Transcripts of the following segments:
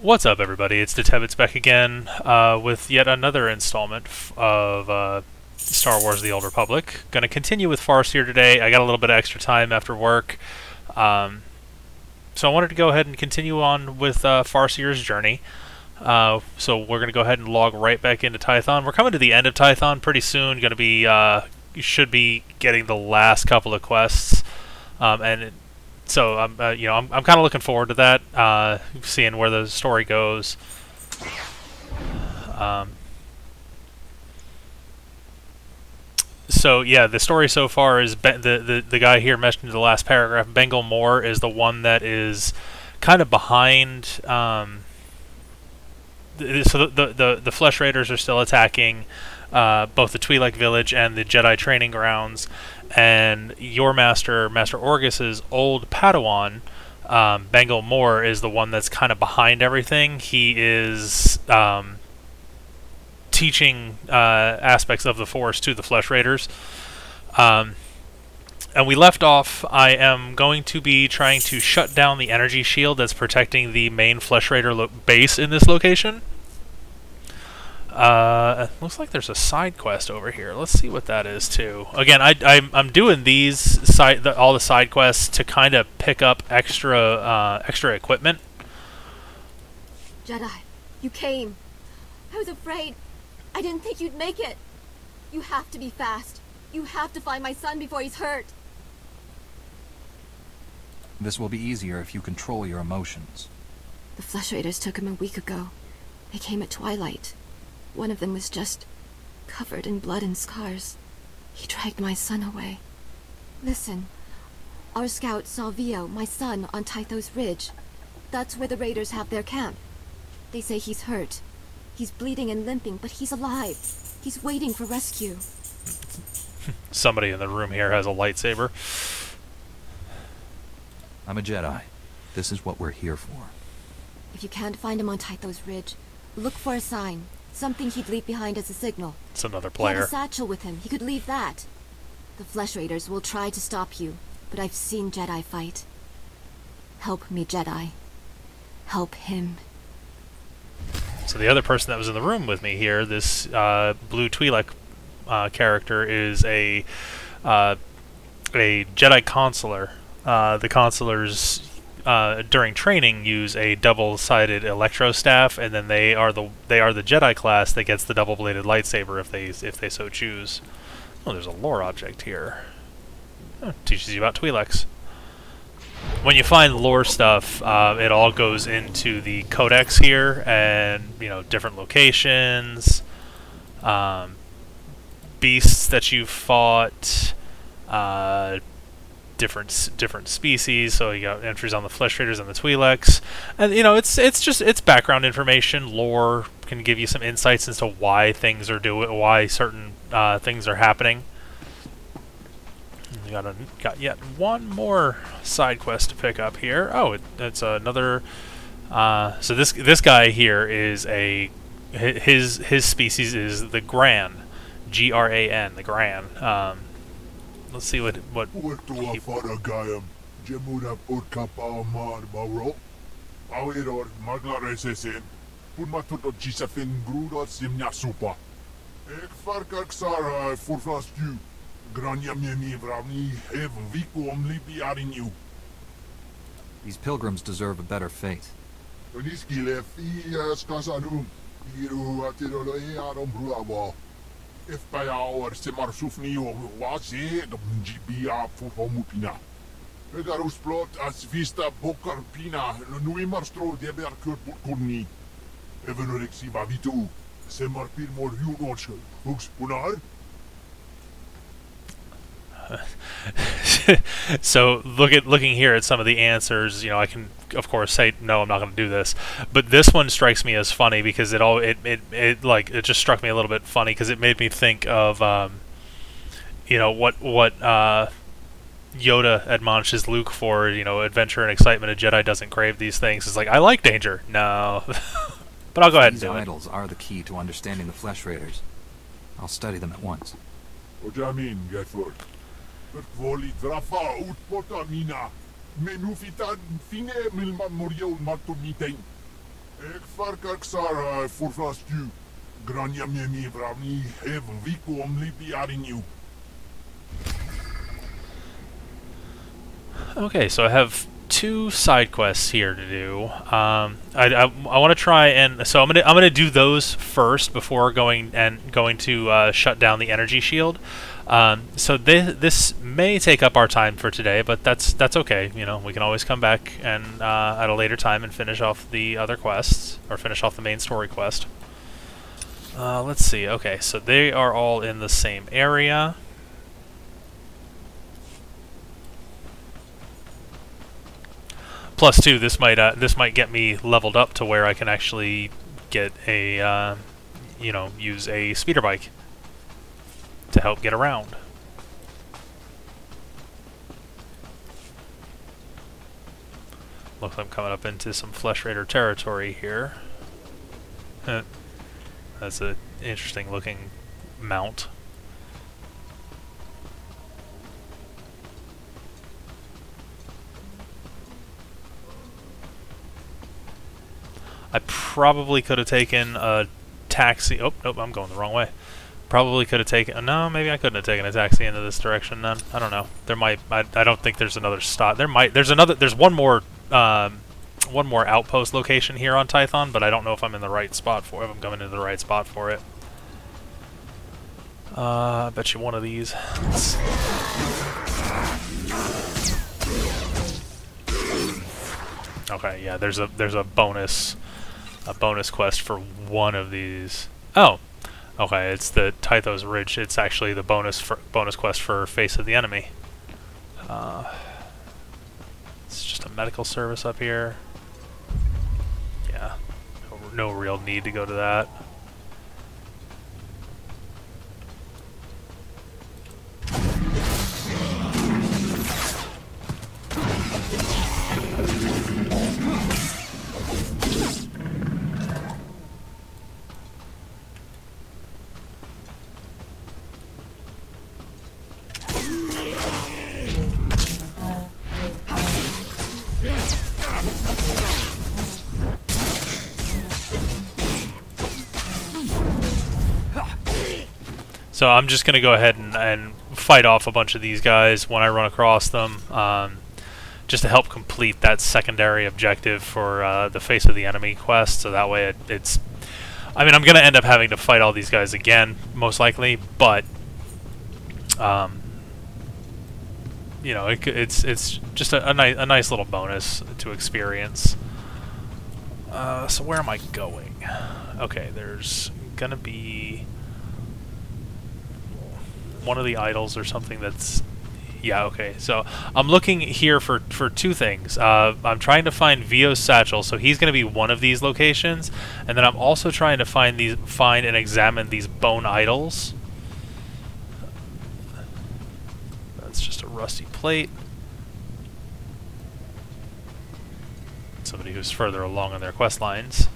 What's up, everybody? It's Detebits back again with yet another installment of Star Wars: The Old Republic. Gonna continue with Farseer today. I got a little bit of extra time after work, so I wanted to go ahead and continue on with Farseer's journey. So we're gonna go ahead and log right back into Tython. We're coming to the end of Tython pretty soon. Gonna be you should be getting the last couple of quests, so I'm kind of looking forward to that, seeing where the story goes. So yeah, the story so far is the guy here mentioned in the last paragraph. Bengal Moore is the one that is kind of behind. So the Flesh Raiders are still attacking both the Twi'lek village and the Jedi training grounds. And your master, Master Orgus's old Padawan, Bengal Moore, is the one that's kind of behind everything. He is teaching aspects of the Force to the Flesh Raiders. And we left off, I am going to be trying to shut down the energy shield that's protecting the main Flesh Raider base in this location. Looks like there's a side quest over here. Let's see what that is too. Again, I'm doing these all the side quests to kind of pick up extra equipment. Jedi, you came. I was afraid. I didn't think you'd make it. You have to be fast. You have to find my son before he's hurt. This will be easier if you control your emotions. The Flesh Raiders took him a week ago. They came at twilight. One of them was just covered in blood and scars. He dragged my son away. Listen, our scout saw Vio, my son, on Tythos Ridge. That's where the Raiders have their camp. They say he's hurt. He's bleeding and limping, but he's alive. He's waiting for rescue. Somebody in the room here has a lightsaber. I'm a Jedi. This is what we're here for. If you can't find him on Tythos Ridge, look for a sign. Something he'd leave behind as a signal. It's another He had player. a satchel with him. He could leave that. The Flesh Raiders will try to stop you, but I've seen Jedi fight. Help me, Jedi. Help him. So the other person that was in the room with me here, this blue Twi'lek character, is a Jedi consular. The consulars during training use a double-sided electro staff, and then they are the Jedi class that gets the double-bladed lightsaber if they so choose. Oh, there's a lore object here. Oh, teaches you about Twi'leks. When you find lore stuff, it all goes into the codex here, and different locations, beasts that you've fought, different species. So you got entries on the Flesh Raiders and the Twi'leks, and it's background information. Lore can give you some insights into why things are why certain things are happening. You got yet one more side quest to pick up here. Oh, it's another. So this guy here is his species is the Gran, Gran, the Gran. Let's see what These pilgrims deserve a better fate. So looking here at some of the answers, I can of course say no, I'm not going to do this, but this one strikes me as funny because it just struck me a little bit funny because it made me think of what Yoda admonishes Luke for, adventure and excitement. A Jedi doesn't crave these things. It's like, I like danger. No. But I'll go ahead and do it. These idols are the key to understanding the Flesh Raiders. I'll study them at once. What do you mean, Getford? Kvoli drafa utpotamina. Menufitan fine milman moriol matumiteng. Ik varkak Sara voor vast you. Granja me vrami have viku om lipi arinju. Okay, so I have 2 side quests here to do. I want to try and so I'm gonna do those first before going to shut down the energy shield. So this may take up our time for today, but that's okay. You know, we can always come back and at a later time and finish off the other quests or finish off the main story quest. Let's see. Okay, so they are all in the same area. Plus 2, this might get me leveled up to where I can actually get a, you know, use a speeder bike to help get around. Looks like I'm coming up into some Flesh Raider territory here. That's an interesting looking mount. I probably could have taken a taxi. Oh, nope, I'm going the wrong way. Probably could have taken. No, maybe I couldn't have taken a taxi into this direction then. I don't know. There might. I don't think there's another stop. There might. There's another. There's one more outpost location here on Tython, but I don't know if I'm in the right spot for it. If I'm coming into the right spot for it. I bet you one of these. Okay, yeah. There's a bonus quest for one of these. Oh, okay. It's the Tythos Ridge. It's actually the bonus quest for Face of the Enemy. It's just a medical service up here. Yeah, no real need to go to that. So I'm just going to go ahead and fight off a bunch of these guys when I run across them, just to help complete that secondary objective for the Face of the Enemy quest, so that way it's... I mean, I'm going to end up having to fight all these guys again, most likely, but... you know, it's just a nice little bonus to experience. So where am I going? Okay, there's going to be... one of the idols or something that's... Yeah, okay. So I'm looking here for 2 things. I'm trying to find Vio's satchel, so he's going to be one of these locations, and then I'm also trying to find and examine these bone idols. That's just a rusty plate. Somebody who's further along on their quest lines.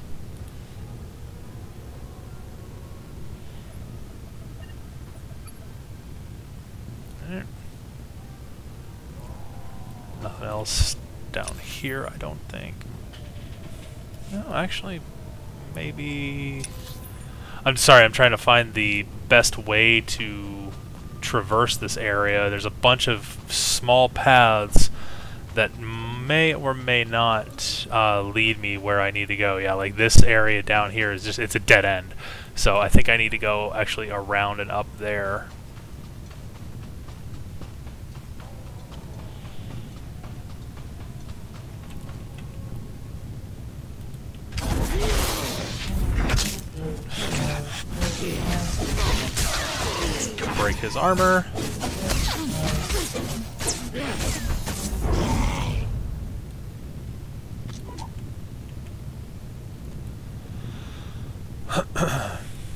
Nothing else down here, I don't think. No, actually, maybe... I'm sorry, I'm trying to find the best way to traverse this area. There's a bunch of small paths that may or may not lead me where I need to go. Yeah, like this area down here is just, it's a dead end. So I think I need to go actually around and up there. Break his armor.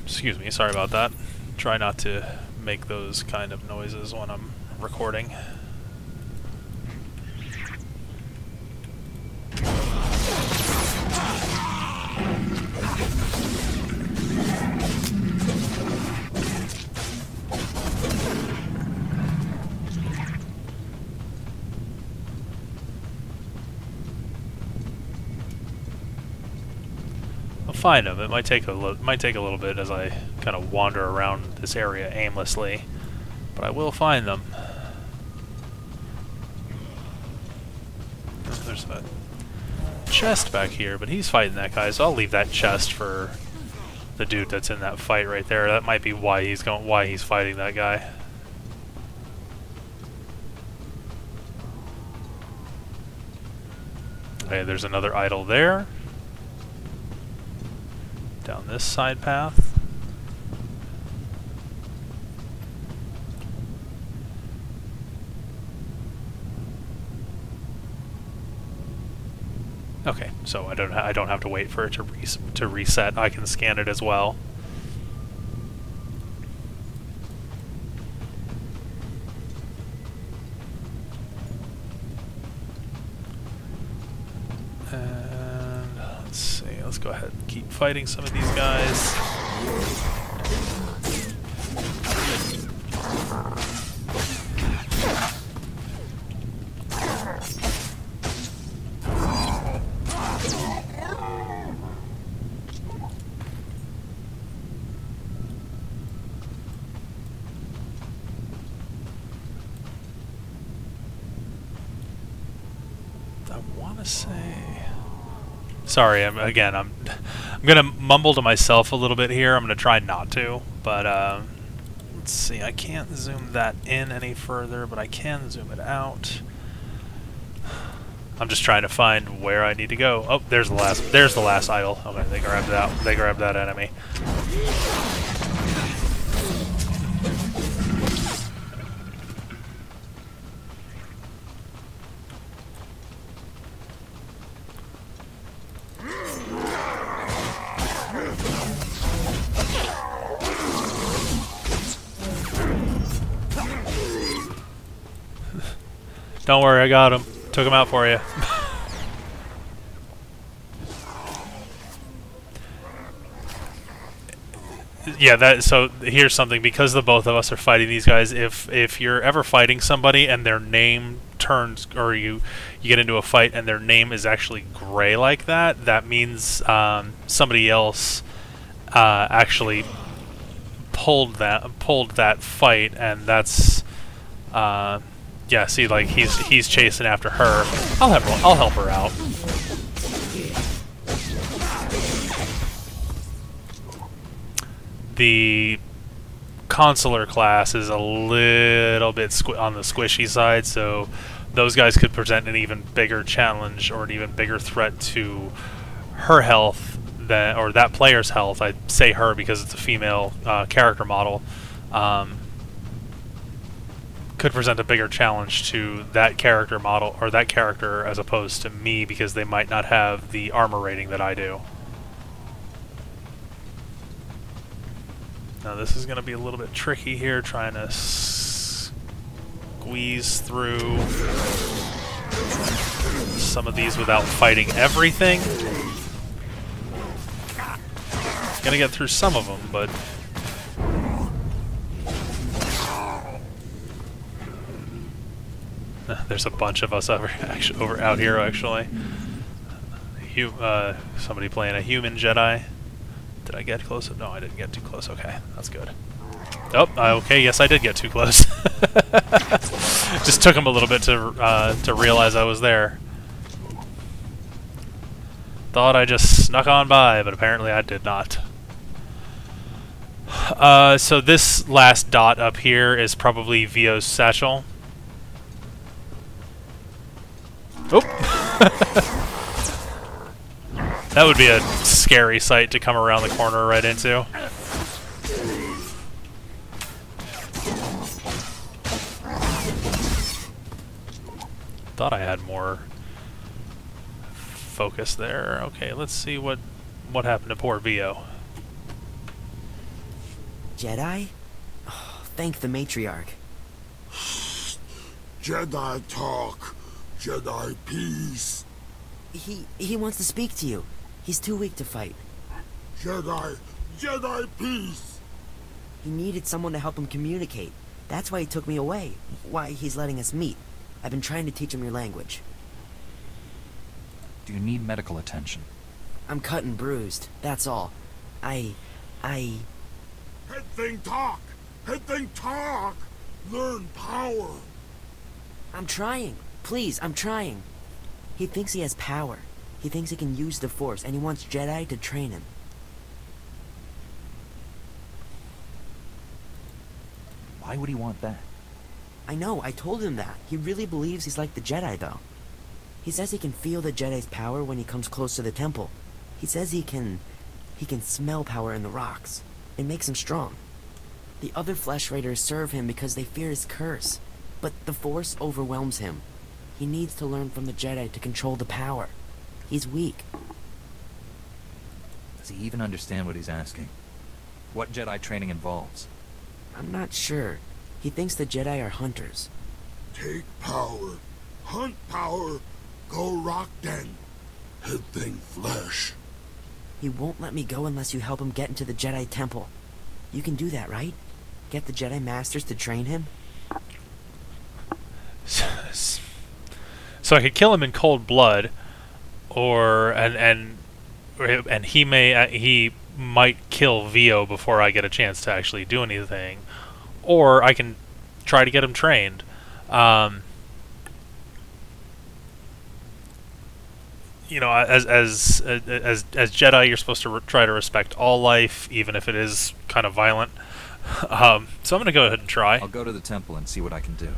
Excuse me, sorry about that. Try not to make those kind of noises when I'm recording. I'll find them. It might take a little bit as I kind of wander around this area aimlessly, but I will find them. There's a chest back here, but he's fighting that guy, so I'll leave that chest for the dude that's in that fight right there. That might be why he's fighting that guy. Okay, there's another idol there. Down this side path. Okay, so I don't have to wait for it to reset. I can scan it as well. And let's see. Let's go ahead and keep fighting some of these guys. Sorry, I'm gonna mumble to myself a little bit here. I'm gonna try not to, but let's see. I can't zoom that in any further, but I can zoom it out. I'm just trying to find where I need to go. Oh, there's the last idol. Okay, they grabbed that enemy. Don't worry, I got him. Took him out for you. Yeah, so here's something. Because the both of us are fighting these guys, if you're ever fighting somebody and their name turns, or you get into a fight and their name is actually gray like that, that means somebody else actually pulled that fight, and that's yeah, see, like he's chasing after her. I'll help her out. The consular class is a little bit on the squishy side, so those guys could present an even bigger challenge or an even bigger threat to her health or that player's health. I say her because it's a female character model. Could present a bigger challenge to that character model or that character as opposed to me, because they might not have the armor rating that I do. Now this is going to be a little bit tricky here, trying to squeeze through some of these without fighting everything. Gonna get through some of them, but there's a bunch of us out here, actually. Somebody playing a human Jedi. Did I get close? No, I didn't get too close. Okay, that's good. Oh, okay, yes, I did get too close. Just took him a little bit to realize I was there. Thought I just snuck on by, but apparently I did not. So this last dot up here is probably Vio's satchel. Oh! That would be a scary sight to come around the corner right into. Thought I had more focus there. Okay, let's see what happened to poor Vio. Jedi? Oh, thank the matriarch. Jedi talk. Jedi peace. He wants to speak to you. He's too weak to fight. Jedi peace. He needed someone to help him communicate. That's why he took me away. Why he's letting us meet. I've been trying to teach him your language. Do you need medical attention? I'm cut and bruised, that's all. I... Head thing talk! Head thing talk! Learn power! I'm trying. Please, I'm trying. He thinks he has power. He thinks he can use the Force, and he wants Jedi to train him. Why would he want that? I know, I told him that. He really believes he's like the Jedi, though. He says he can feel the Jedi's power when he comes close to the temple. He says he can smell power in the rocks. It makes him strong. The other Flesh Raiders serve him because they fear his curse. But the Force overwhelms him. He needs to learn from the Jedi to control the power. He's weak. Does he even understand what he's asking? What Jedi training involves? I'm not sure. He thinks the Jedi are hunters. Take power. Hunt power. Go rock den. Head thing flesh. He won't let me go unless you help him get into the Jedi Temple. You can do that, right? Get the Jedi Masters to train him? So I could kill him in cold blood, and he might kill Vio before I get a chance to actually do anything, or I can try to get him trained. You know, as Jedi, you're supposed to try to respect all life, even if it is kind of violent. So I'm going to go ahead and try. I'll go to the temple and see what I can do.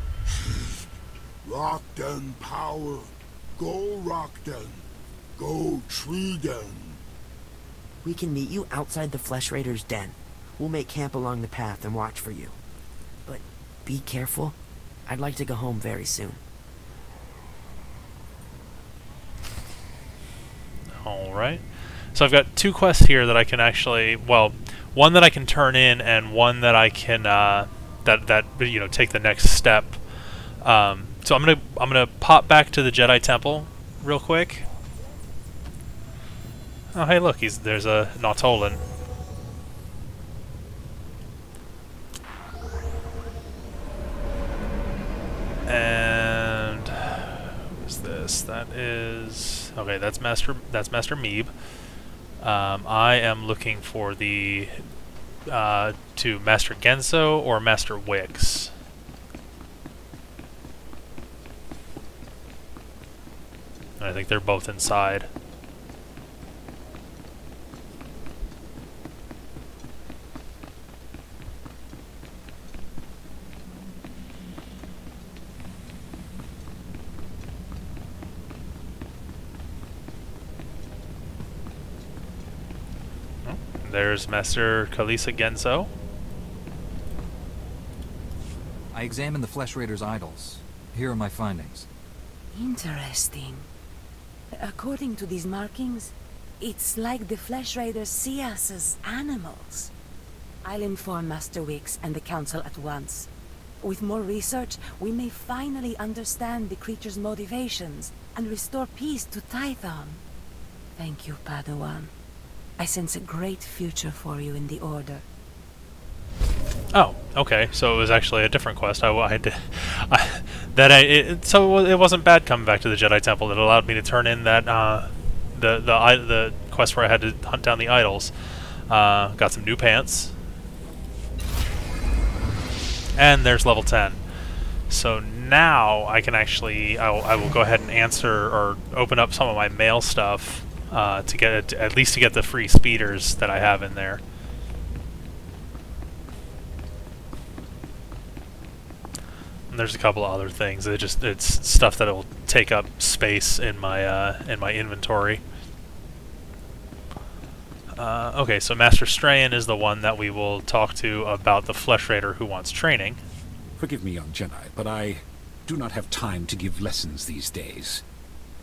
Rock den power. Go rock den. Go tree den. We can meet you outside the Flesh Raiders' den. We'll make camp along the path and watch for you. But be careful. I'd like to go home very soon. Alright. So I've got 2 quests here that I can actually, well, one that I can turn in and one that I can take the next step. So I'm gonna pop back to the Jedi Temple real quick. Oh hey look, there's a Nautolan. And what is this? That is okay. That's Master Meeb. I am looking for the to Master Genso or Master Wix. I think they're both inside. There's Master Kalisa Genso. I examined the Flesh Raiders' idols. Here are my findings. Interesting. According to these markings, it's like the Flesh Raiders see us as animals. I'll inform Master Wix and the Council at once. With more research, we may finally understand the creature's motivations and restore peace to Tython. Thank you, Padawan. I sense a great future for you in the Order. Oh, okay. So it was actually a different quest. So it wasn't bad coming back to the Jedi Temple. It allowed me to turn in that the quest where I had to hunt down the idols. Got some new pants, and there's level 10. So now I can actually I will go ahead and answer or open up some of my mail stuff to get at least to get the free speeders that I have in there. And there's a couple of other things. It's stuff that will take up space in my inventory. Okay, so Master Strayan is the one that we will talk to about the Flesh Raider who wants training. Forgive me, young Jedi, but I do not have time to give lessons these days.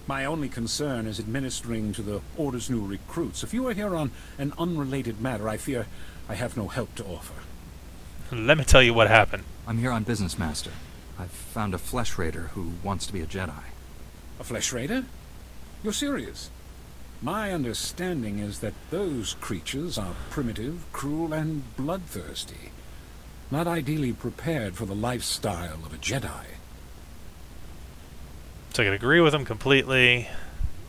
My only concern is administering to the Order's new recruits. If you are here on an unrelated matter, I fear I have no help to offer. Let me tell you what happened. I'm here on business, Master. I've found a Flesh Raider who wants to be a Jedi. A Flesh Raider? You're serious? My understanding is that those creatures are primitive, cruel, and bloodthirsty. Not ideally prepared for the lifestyle of a Jedi. So I can agree with him completely,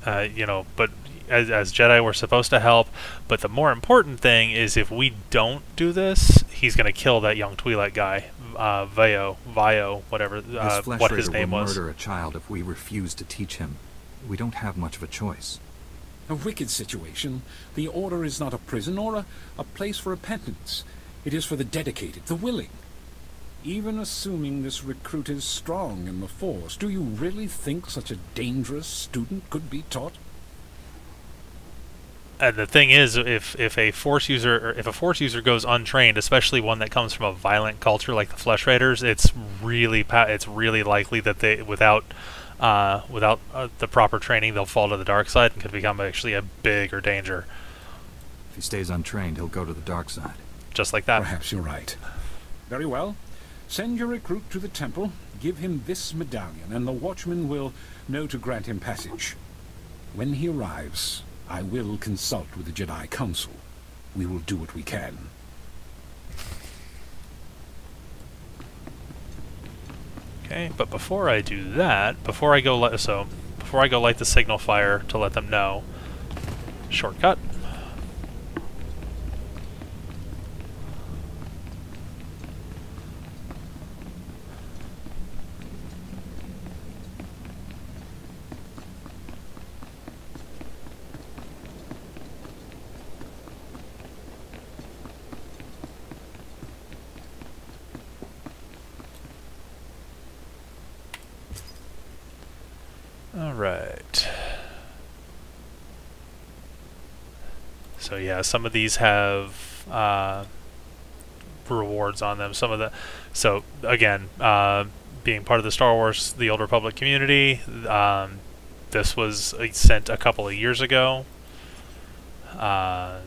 but as Jedi, we're supposed to help, but the more important thing is if we don't do this, he's going to kill that young Twi'lek guy, Vio, whatever, what his name was. This will murder a child if we refuse to teach him. We don't have much of a choice. A wicked situation. The Order is not a prison or a place for repentance. It is for the dedicated, the willing. Even assuming this recruit is strong in the Force, do you really think such a dangerous student could be taught? And the thing is, if a Force user goes untrained, especially one that comes from a violent culture like the Flesh Raiders, it's really likely that they without the proper training, they'll fall to the dark side and could become actually a bigger danger. If he stays untrained, he'll go to the dark side. Just like that. Perhaps you're right. Very well. Send your recruit to the temple, give him this medallion, and the watchman will know to grant him passage. When he arrives, I will consult with the Jedi Council. We will do what we can. Okay, but before I do that, before I go light the signal fire to let them know, shortcut. Alright. So yeah, some of these have rewards on them. So again, being part of the Star Wars The Old Republic community, this was sent a couple of years ago. Knights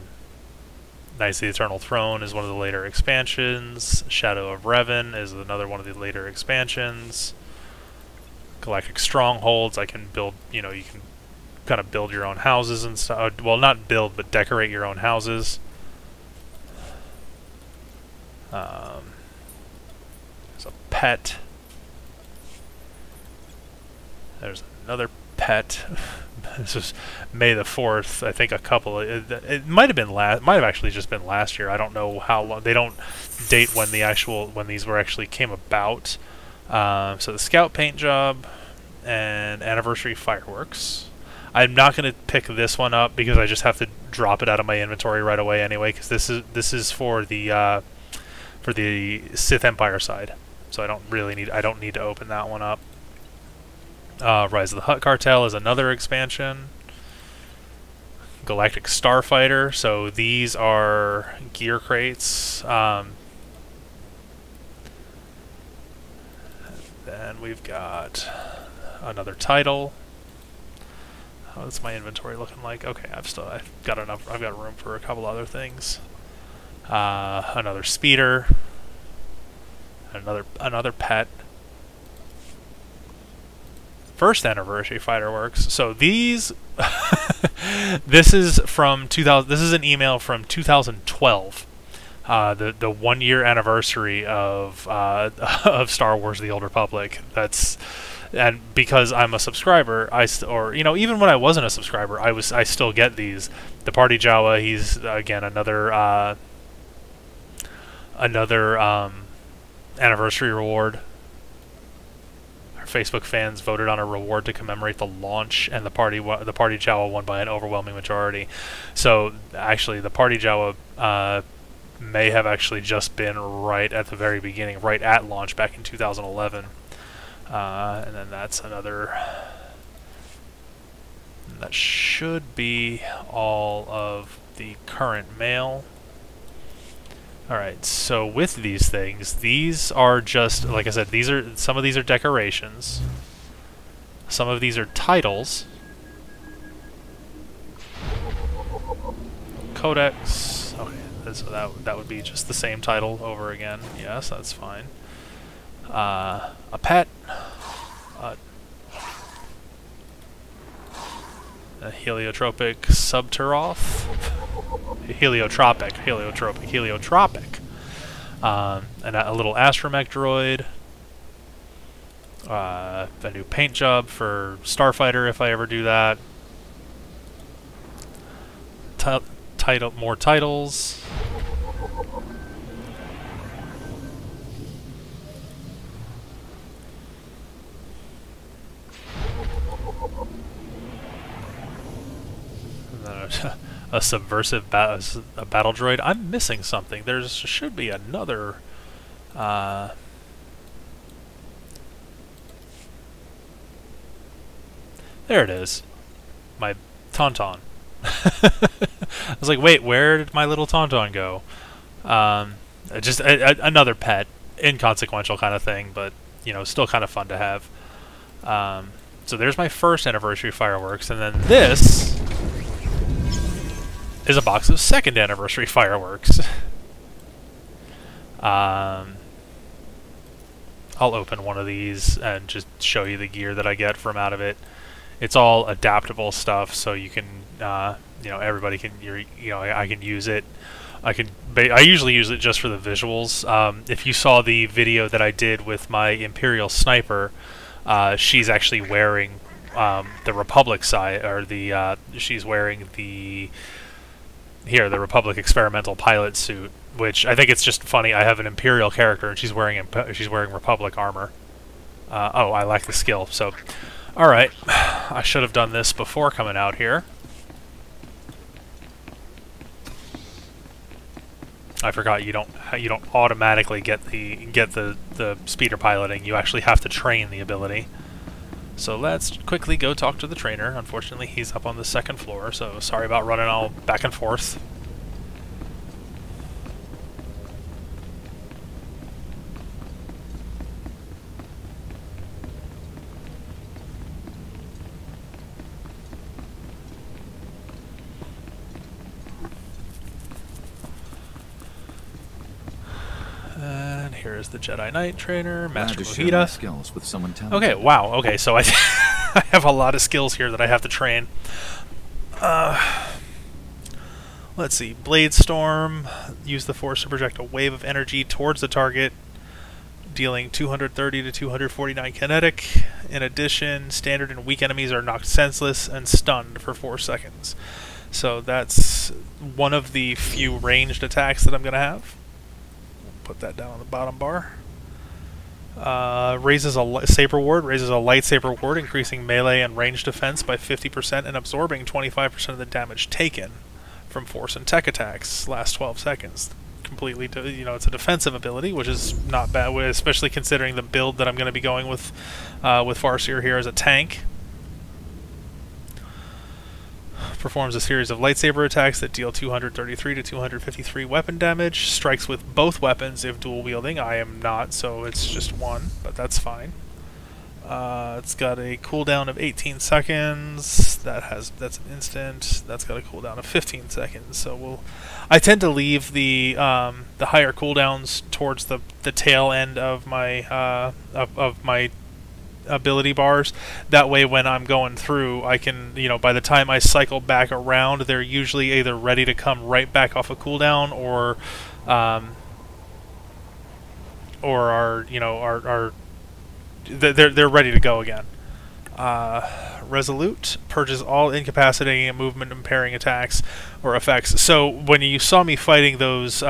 of the Eternal Throne is one of the later expansions. Shadow of Revan is another one of the later expansions. Galactic Strongholds, I can build, you can kind of build your own houses and stuff. Well, not build, but decorate your own houses. There's a pet. There's another pet. This was May the 4th. I think it might have actually just been last year. I don't know how long. They don't date when these actually came about. So the scout paint job and anniversary fireworks. I'm not going to pick this one up because I just have to drop it out of my inventory right away anyway, because this is for the Sith Empire side. So I don't need to open that one up. Rise of the Hutt Cartel is another expansion. Galactic Starfighter. So these are gear crates. Then we've got another title. What's my inventory looking like? Okay, I've got enough. I've got room for a couple other things. Another speeder. Another pet. First anniversary fireworks. So these, this is from 2000. This is an email from 2012. The 1 year anniversary of Star Wars: The Old Republic. And because I'm a subscriber, even when I wasn't a subscriber, I still get these. The Party Jawa, he's again another anniversary reward. Our Facebook fans voted on a reward to commemorate the launch, and the Party Jawa won by an overwhelming majority. So actually, the Party Jawa may have actually just been right at the very beginning, right at launch back in 2011. And then that's another. That should be all of the current mail. Alright, so with these things, these are just, like I said, some of these are decorations. Some of these are titles. Codex. Okay, so that would be just the same title over again. Yes, that's fine. A pet. A heliotropic subteroth. Heliotropic. And a little astromech droid. A new paint job for Starfighter if I ever do that. more titles. A subversive a battle droid. I'm missing something. There should be another. There it is. My Tauntaun. I was like, wait, where did my little Tauntaun go? Just another pet, inconsequential kind of thing, but you know, still kind of fun to have. So there's my first anniversary fireworks, and then this is a box of second anniversary fireworks. I'll open one of these and just show you the gear that I get from out of it. It's all adaptable stuff, so you can, you know, everybody can, you know, I can use it. I usually use it just for the visuals. If you saw the video that I did with my Imperial Sniper, she's actually wearing the Republic side, or the she's wearing the Republic experimental pilot suit, which I think it's just funny. I have an Imperial character and she's wearing Republic armor. Oh, I lack the skill. So, all right, I should have done this before coming out here. I forgot you don't automatically get the speeder piloting. You actually have to train the ability. So let's quickly go talk to the trainer. Unfortunately, he's up on the second floor, so sorry about running all back and forth. And here's the Jedi Knight trainer, Master Mojita. Skills with someone Okay, wow. Okay, so I have a lot of skills here that I have to train. Let's see. Blade Storm. Use the Force to project a wave of energy towards the target, dealing 230 to 249 kinetic. In addition, standard and weak enemies are knocked senseless and stunned for 4 seconds. So that's one of the few ranged attacks that I'm going to have. Put that down on the bottom bar. Raises a saber ward, raises a lightsaber ward, increasing melee and range defense by 50% and absorbing 25% of the damage taken from force and tech attacks. Last 12 seconds. Completely, you know, it's a defensive ability, which is not bad, especially considering the build that I'm going to be going with Farseer here as a tank. Performs a series of lightsaber attacks that deal 233 to 253 weapon damage. Strikes with both weapons if dual wielding. I am not, so it's just one, but that's fine. It's got a cooldown of 18 seconds. That's an instant. That's got a cooldown of 15 seconds. So I tend to leave the higher cooldowns towards the tail end of my ability bars. That way when I'm going through, I can, you know, by the time I cycle back around, they're usually either ready to come right back off a cooldown or are, you know, they're ready to go again. Resolute purges all incapacitating and movement impairing attacks or effects. So when you saw me fighting those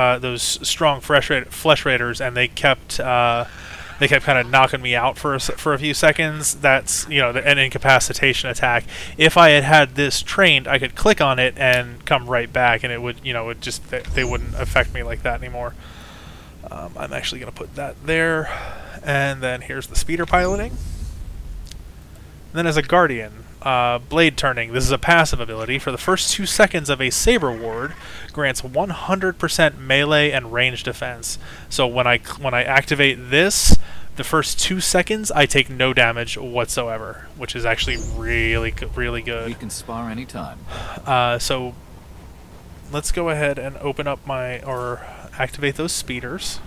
strong flesh raiders and they kept kind of knocking me out for a few seconds, that's, you know, an incapacitation attack. If I had this trained, I could click on it and come right back, and it would, you know, they wouldn't affect me like that anymore. I'm actually going to put that there, and then here's the speeder piloting. And then as a Guardian, Blade Turning. This is a passive ability. For the first 2 seconds of a Saber Ward, grants 100% melee and range defense. So when I activate this, the first 2 seconds, I take no damage whatsoever, which is actually really good. We can spar anytime. So let's go ahead and open up or activate those speeders.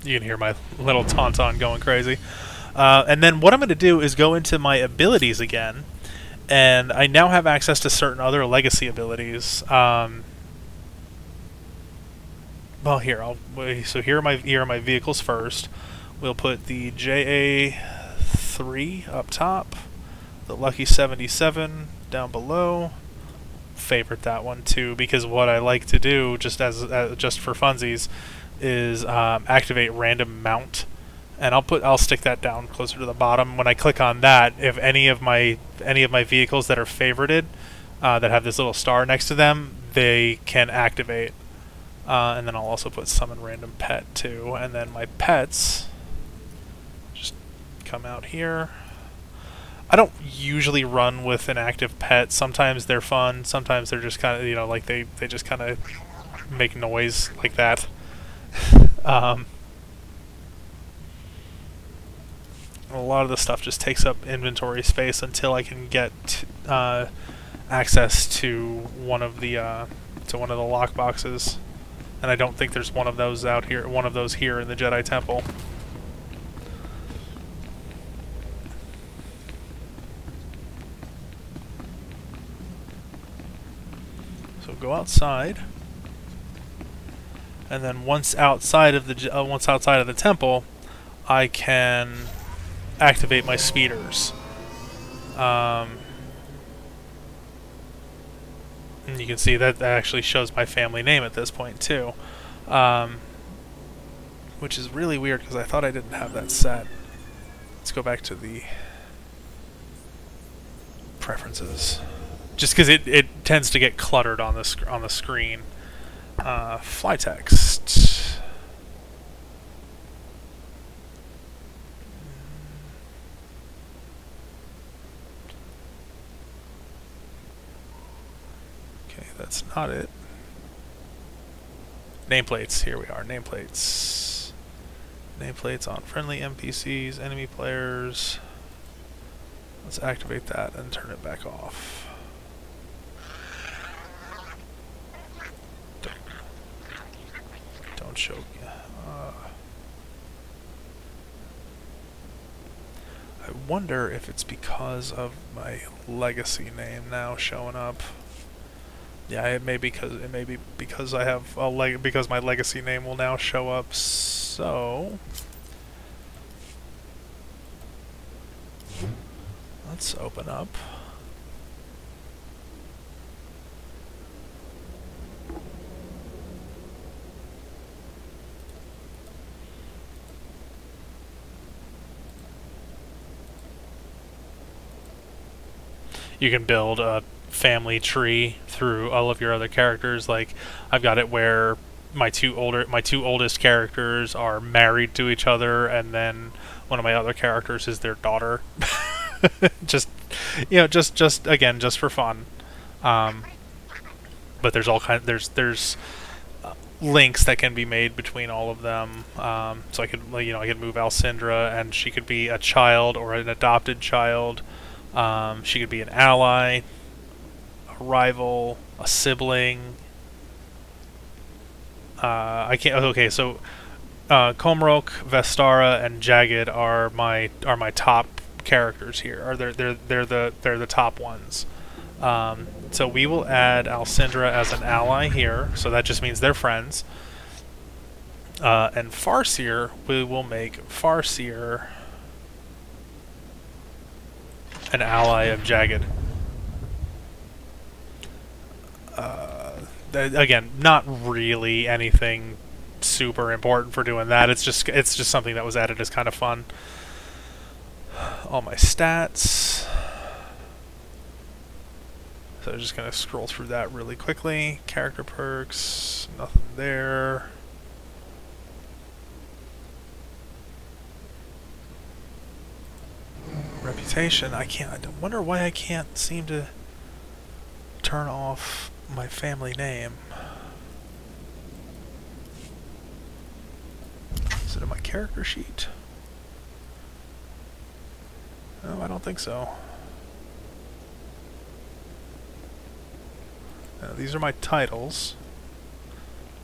You can hear my little Tauntaun going crazy. And then what I'm going to do is go into my abilities again, and I now have access to certain other legacy abilities. well, here so here are my vehicles first. We'll put the JA3 up top, the Lucky 77 down below. Favorite that one too, because what I like to do just just for funsies is activate random mount, and I'll stick that down closer to the bottom. When I click on that, if any of my vehicles that are favorited that have this little star next to them, they can activate. And then I'll also put summon random pet too, and then my pets just come out here. I don't usually run with an active pet. Sometimes they're fun. Sometimes they're just kind of, like they just kind of make noise like that. A lot of the stuff just takes up inventory space until I can get access to one of the lock boxes, and I don't think there's one of those out here. One of those here in the Jedi Temple. So go outside, and then once outside of the temple, I can activate my speeders. And you can see that actually shows my family name at this point too, which is really weird because I thought I didn't have that set. Let's go back to the preferences, just because it tends to get cluttered on the screen. Fly text. That's not it. Nameplates. Here we are. Nameplates. Nameplates on friendly NPCs, enemy players. Let's activate that and turn it back off. Don't show. I wonder if it's because of my legacy name now showing up. Yeah, it may be because I have because my legacy name will now show up. So let's open up. You can build a family tree through all of your other characters. Like, I've got it where my two oldest characters are married to each other, and then one of my other characters is their daughter. just again, just for fun. But there's there's links that can be made between all of them. So I could move Alcindra, and she could be a child or an adopted child. She could be an ally, a rival, a sibling. I can't. Okay, so Komrok, Vestara, and Jagged are my top characters here. Or they're the top ones. So we will add Alcindra as an ally here. So that just means they're friends. And Farseer, we will make Farseer an ally of Jagged. Again, not really anything super important for doing that. It's just something that was added as kind of fun. All my stats. So I'm just gonna scroll through that really quickly. Character perks, nothing there. Reputation, I wonder why I can't seem to turn off my family name. Is it in my character sheet? No, I don't think so. These are my titles.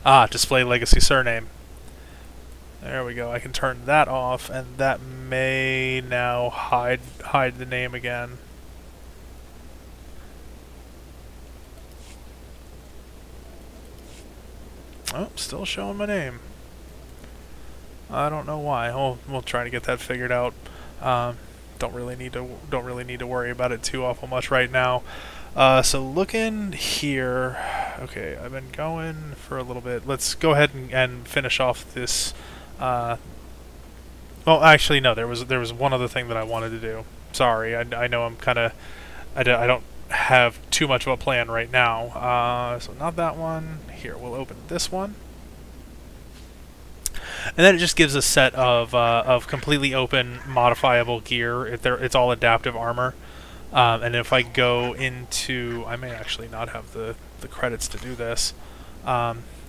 Ah, display legacy surname. There we go. I can turn that off, and that may now hide the name again. Oh, still showing my name. I don't know why. We'll try to get that figured out. Don't really need to worry about it too awful much right now. So looking here, okay, I've been going for a little bit. Let's go ahead and finish off this. Well, actually, no. There was one other thing that I wanted to do. Sorry, I know I'm kind of. I don't have too much of a plan right now. So not that one. Here, we'll open this one. And then it just gives a set of completely open, modifiable gear. It's all adaptive armor. And if I go into... I may actually not have the credits to do this.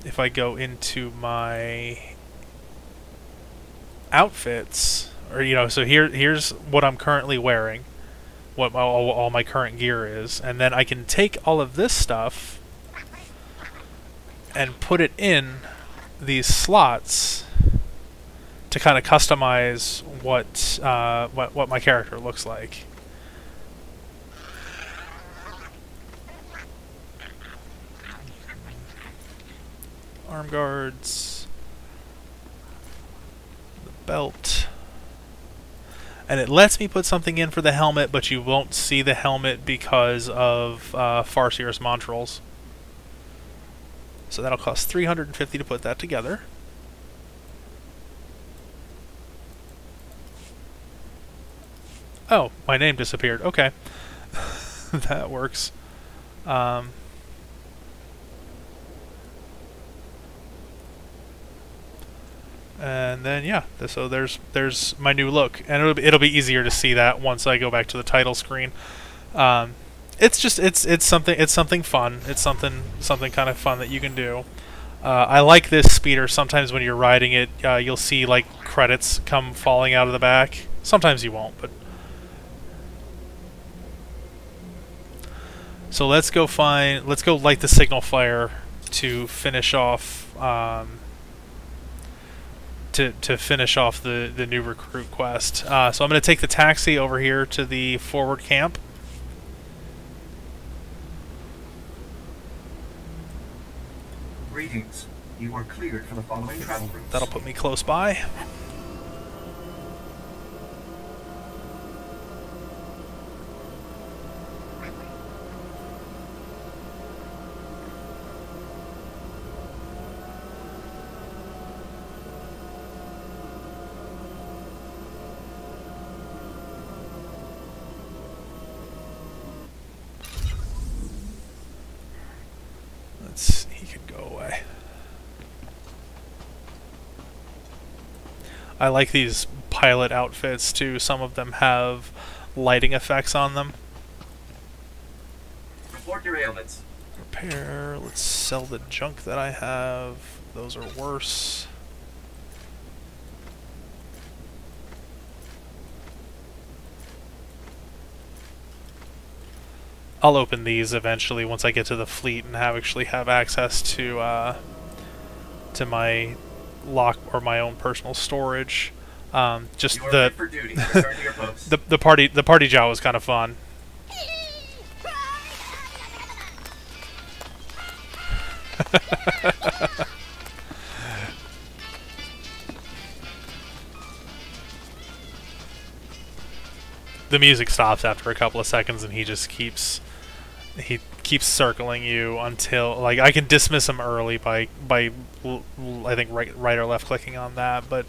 If I go into my outfits, or, you know, so here's what I'm currently wearing, what all my current gear is, and then I can take all of this stuff and put it in these slots to kind of customize what my character looks like. Arm guards, the belt, and it lets me put something in for the helmet, but you won't see the helmet because of Farseer's Montrals. So that'll cost $350 to put that together. Oh, my name disappeared. Okay. That works. And then yeah, so there's my new look, and it'll be easier to see that once I go back to the title screen. It's just it's something fun. It's something kind of fun that you can do. I like this speeder. Sometimes when you're riding it, you'll see like credits come falling out of the back. Sometimes you won't, but so let's go light the signal fire to finish off to finish off the new recruit quest. So I'm going to take the taxi over here to the forward camp. Greetings. You are cleared for the following travel routes. That'll put me close by. He can go away. I like these pilot outfits too. Some of them have lighting effects on them. Report your ailments. Repair. Let's sell the junk that I have. Those are worse. I'll open these eventually once I get to the fleet and actually have access to my lock or my own personal storage. Just the for duty. Return to your post. the party Jawa was kind of fun. The music stops after a couple of seconds, and he just keeps circling you until, like, I can dismiss him early by I think right or left clicking on that, but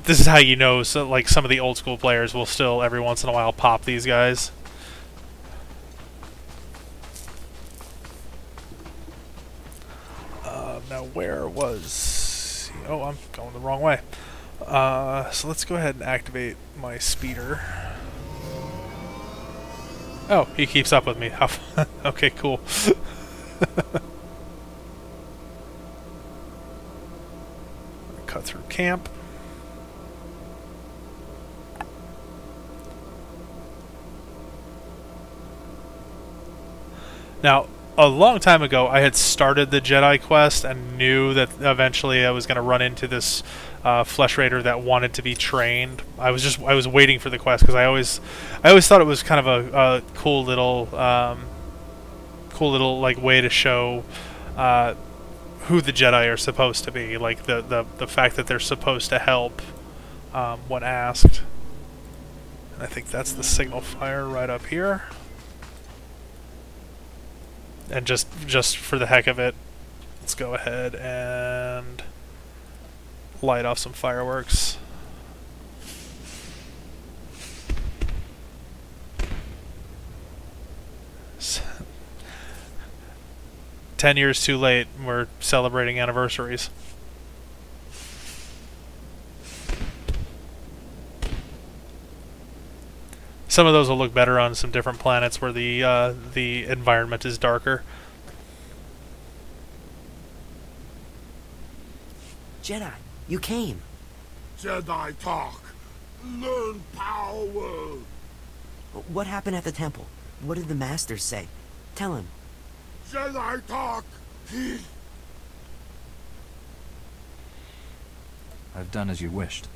this is how you know. So like some of the old school players will still every once in a while pop these guys. Now where was... Oh, I'm going the wrong way. So let's go ahead and activate my speeder. Oh, he keeps up with me. How fun. Okay, cool. Cut through camp. Now, a long time ago, I had started the Jedi quest and knew that eventually I was going to run into this flesh raider that wanted to be trained. I was waiting for the quest because I always thought it was kind of a cool little like way to show who the Jedi are supposed to be, like the fact that they're supposed to help when asked. And I think that's the signal fire right up here. And just for the heck of it, let's go ahead and light off some fireworks. So, 10 years too late, we're celebrating anniversaries. Some of those will look better on some different planets where the environment is darker. Jedi, you came. Jedi talk. Learn power. What happened at the temple? What did the masters say? Tell him. Jedi talk. I've done as you wished.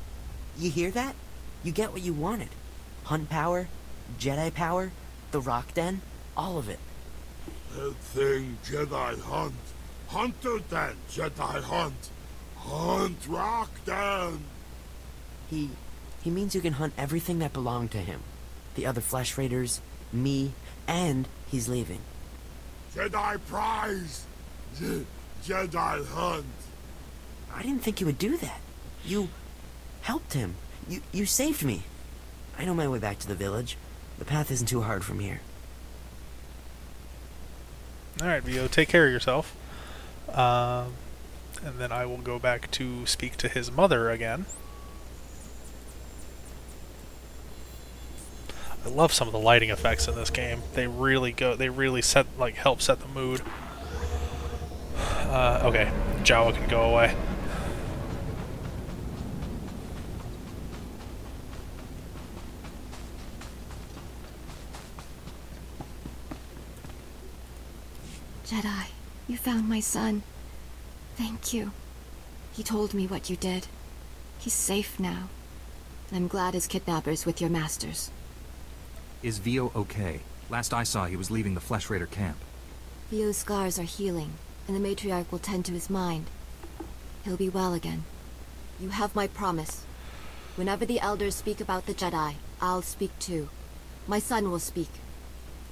You hear that? You get what you wanted. Hunt power, Jedi power, the rock den, all of it. That thing Jedi Hunt. Hunter Den, Jedi Hunt. Hunt rock den. He means you can hunt everything that belonged to him. The other Flesh Raiders, me, and he's leaving. Jedi prize. Jedi Hunt. I didn't think you would do that. You helped him. You saved me. I know my way back to the village. The path isn't too hard from here. Alright, Vio, take care of yourself. And then I will go back to speak to his mother again. I love some of the lighting effects in this game. They really set, like, help set the mood. Okay, Jawa can go away. Jedi, you found my son. Thank you. He told me what you did. He's safe now. I'm glad his kidnapper's with your masters. Is Vio okay? Last I saw, he was leaving the Flesh Raider camp. Vio's scars are healing, and the matriarch will tend to his mind. He'll be well again. You have my promise. Whenever the elders speak about the Jedi, I'll speak too. My son will speak.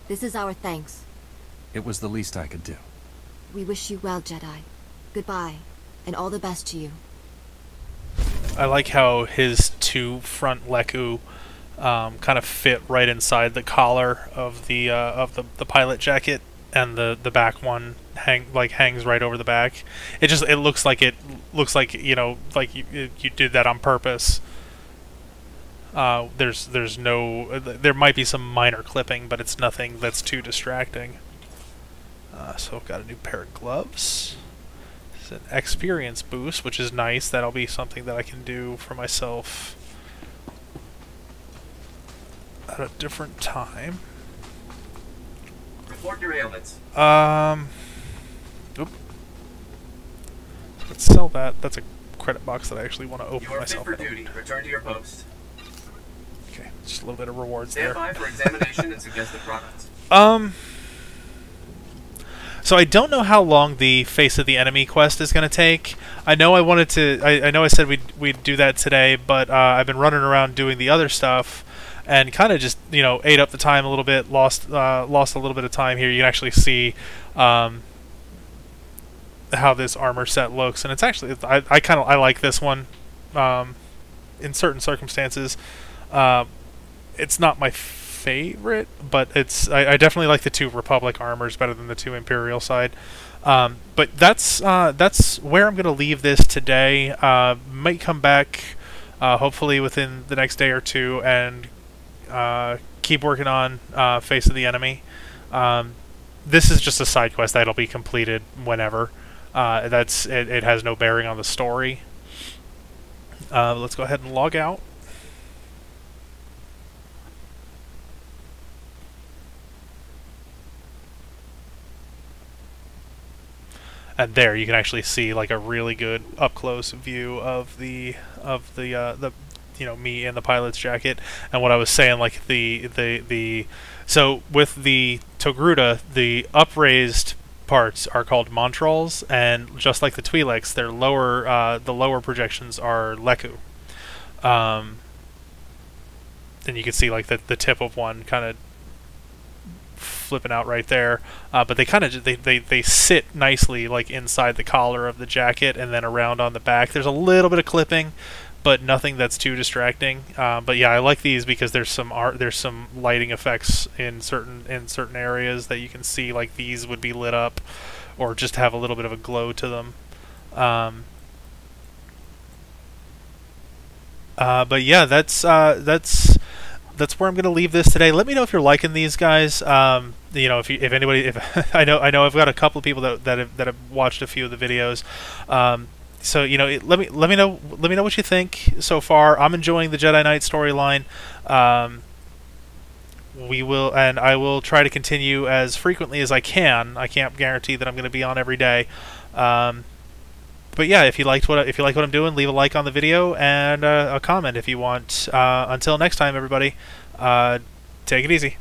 This is our thanks. It was the least I could do. We wish you well, Jedi. Goodbye, and all the best to you. I like how his two front Leku kind of fit right inside the collar of the pilot jacket, and the back one hangs right over the back. It looks like you know, like you did that on purpose. There's no, there might be some minor clipping, but it's nothing that's too distracting. So I've got a new pair of gloves. It's an experience boost, which is nice. That'll be something that I can do for myself at a different time. Report your ailments. Oop. Let's sell that. That's a credit box that I actually want to open You are fit myself. for duty. Return to your post. Okay, just a little bit of rewards Stand there. by for examination and suggested products. So I don't know how long the Face of the Enemy quest is going to take. I know I wanted to. I know I said we'd do that today, but I've been running around doing the other stuff, and kind of just, you know, ate up the time a little bit. Lost a little bit of time here. You can actually see how this armor set looks, and it's actually I like this one. In certain circumstances, it's not my favorite, but I definitely like the two Republic armors better than the two Imperial side. But that's where I'm gonna leave this today. Might come back hopefully within the next day or two and keep working on Face of the Enemy. This is just a side quest that'll be completed whenever. It has no bearing on the story. Let's go ahead and log out. And there you can actually see like a really good up close view of the you know, me in the pilot's jacket. And what I was saying, like so with the Togruta, the upraised parts are called Montrals, and just like the Twi'leks, their the lower projections are Leku. And you can see like the tip of one kind of flipping out right there, but they kind of they sit nicely like inside the collar of the jacket and then around on the back. There's a little bit of clipping, but nothing that's too distracting. But yeah, I like these because there's some lighting effects in certain areas that you can see, like these would be lit up or just have a little bit of a glow to them. But yeah, that's where I'm gonna leave this today. Let me know if you're liking these guys. You know, if anybody, I know I've got a couple of people that have watched a few of the videos. So you know, let me know what you think so far. I'm enjoying the Jedi Knight storyline. I will try to continue as frequently as I can. I can't guarantee that I'm going to be on every day. But yeah, if you like what I'm doing, leave a like on the video and a comment if you want. Until next time, everybody, take it easy.